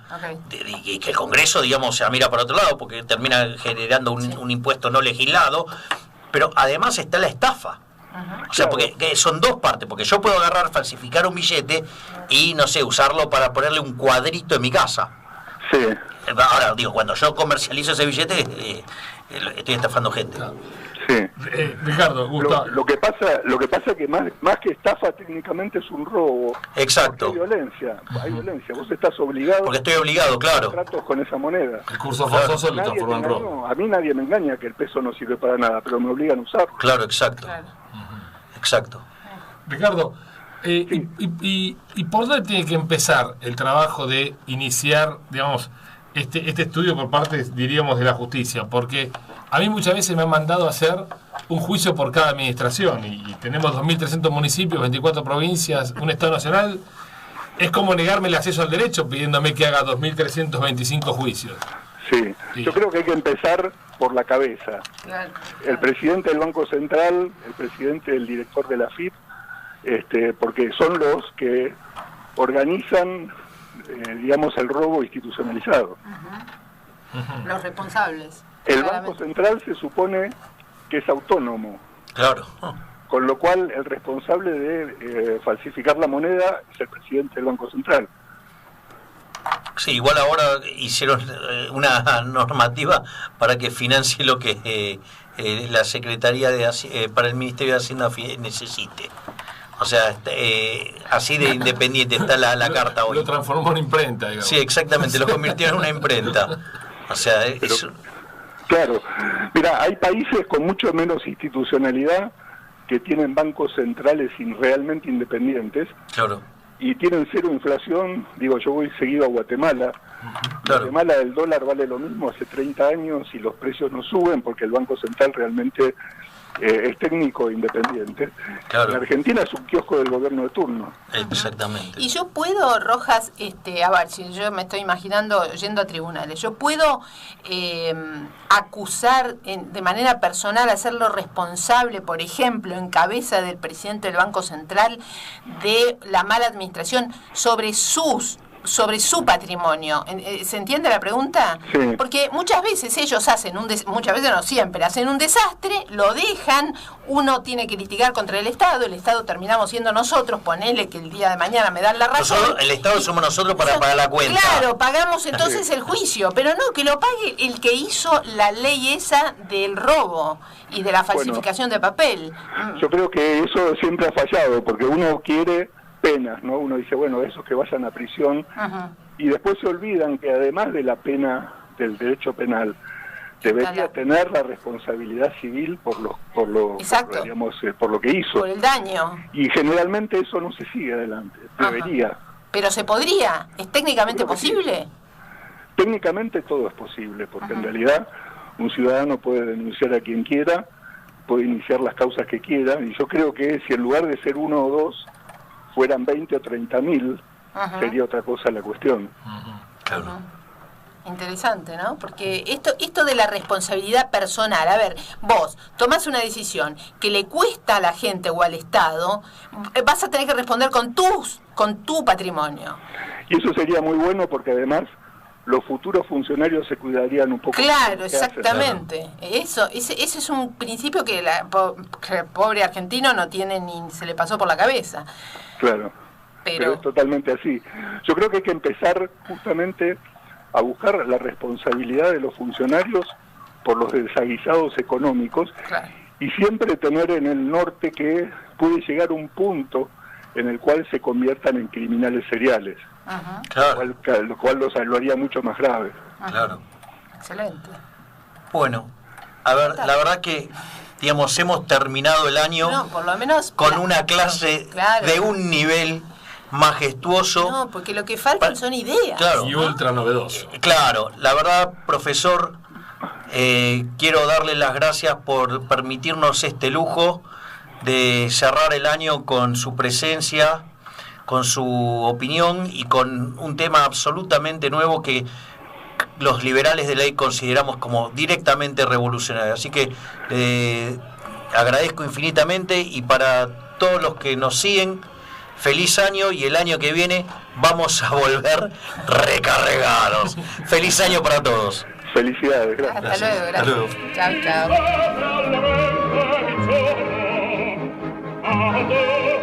S1: y que el Congreso, digamos, se mira para otro lado porque termina generando un impuesto no legislado, pero además está la estafa. O sea, porque que son dos partes, porque yo puedo agarrar, falsificar un billete y, no sé, usarlo para ponerle un cuadrito en mi casa.
S4: Sí.
S1: Ahora, digo, cuando yo comercializo ese billete, estoy estafando gente.
S4: Sí.
S3: Ricardo, Gustavo.
S4: Lo que pasa es que más que estafa técnicamente es un robo.
S1: Exacto.
S4: Hay violencia, Vos estás obligado.
S1: Porque estoy obligado, claro.
S4: A tratos con esa moneda.
S3: El curso forzoso lo transforma en robo.
S4: A mí nadie me engaña que el peso no sirve para nada, pero me obligan a usarlo.
S1: Claro, exacto. Exacto.
S3: Ricardo, y por dónde tiene que empezar el trabajo de iniciar, digamos, este estudio por parte, diríamos, de la justicia? Porque a mí muchas veces me han mandado a hacer un juicio por cada administración y tenemos 2.300 municipios, 24 provincias, un Estado nacional. Es como negarme el acceso al derecho pidiéndome que haga 2.325 juicios.
S4: Sí, yo creo que hay que empezar por la cabeza.
S2: Claro.
S4: El presidente del Banco Central, el presidente del director de la AFIP, porque son los que organizan, digamos, el robo institucionalizado.
S2: Los responsables.
S4: El Banco Central se supone que es autónomo.
S1: Claro.
S4: Con lo cual, el responsable de falsificar la moneda es el presidente del Banco Central.
S1: Sí, igual ahora hicieron una normativa para que financie lo que la Secretaría para el Ministerio de Hacienda necesite. O sea, así de independiente está la carta hoy.
S3: Lo transformó en imprenta, digamos.
S1: Sí, exactamente, lo convirtió en una imprenta. O sea,
S4: Claro, mira, hay países con mucho menos institucionalidad que tienen bancos centrales realmente independientes.
S1: Claro.
S4: Y tienen cero inflación. Digo, yo voy seguido a Guatemala.
S1: Claro.
S4: En Guatemala el dólar vale lo mismo hace 30 años y los precios no suben porque el Banco Central realmente es técnico e independiente.
S1: Claro.
S4: En Argentina es un kiosco del gobierno de turno.
S1: Exactamente.
S2: Y yo puedo, Rojas, a ver, si yo me estoy imaginando yendo a tribunales, yo puedo acusar de manera personal, hacerlo responsable, por ejemplo, en cabeza del presidente del Banco Central, de la mala administración sobre su patrimonio. ¿Se entiende la pregunta?
S4: Sí.
S2: Porque muchas veces ellos hacen muchas veces no siempre, hacen un desastre, lo dejan, uno tiene que litigar contra el Estado terminamos siendo nosotros, ponele que el día de mañana me dan la razón.
S1: El Estado somos nosotros para pagar la cuenta.
S2: Claro, pagamos entonces el juicio, pero no, que lo pague el que hizo la ley esa del robo y de la falsificación de papel.
S4: Yo creo que eso siempre ha fallado, porque uno quiere penas, ¿no? Uno dice, bueno, esos que vayan a prisión, y después se olvidan que además de la pena del derecho penal, debería tener la responsabilidad civil por lo que hizo.
S2: Por el daño.
S4: Y generalmente eso no se sigue adelante. Debería.
S2: Pero se podría. ¿Es técnicamente posible?
S4: Sí. Técnicamente todo es posible, porque en realidad un ciudadano puede denunciar a quien quiera, puede iniciar las causas que quiera, y yo creo que si en lugar de ser 1 o 2 fueran 20 o 30.000, sería otra cosa la cuestión.
S1: Claro.
S2: Interesante, ¿no? Porque esto de la responsabilidad personal, a ver, vos tomás una decisión que le cuesta a la gente o al Estado, vas a tener que responder con tu patrimonio.
S4: Y eso sería muy bueno porque además los futuros funcionarios se cuidarían un poco.
S2: Claro, exactamente. Ese es un principio que que el pobre argentino no tiene ni se le pasó por la cabeza.
S4: Claro, pero es totalmente así. Yo creo que hay que empezar justamente a buscar la responsabilidad de los funcionarios por los desaguisados económicos, y siempre tener en el norte que puede llegar un punto en el cual se conviertan en criminales seriales. Claro. Lo cual lo haría mucho más grave.
S1: Claro.
S2: Excelente.
S1: Bueno, a ver, la verdad que, digamos, hemos terminado el año
S2: por lo menos
S1: con una clase de un nivel majestuoso.
S2: No, porque lo que faltan son ideas.
S1: Claro.
S3: Y ultra novedoso.
S1: Claro, la verdad, profesor, quiero darle las gracias por permitirnos este lujo de cerrar el año con su presencia, con su opinión y con un tema absolutamente nuevo que los liberales de ley consideramos como directamente revolucionario. Así que agradezco infinitamente, y para todos los que nos siguen, feliz año, y el año que viene vamos a volver recargados. Feliz año para todos.
S4: Felicidades, gracias.
S2: Hasta luego, gracias.
S1: Hasta luego.
S2: Chao, chao.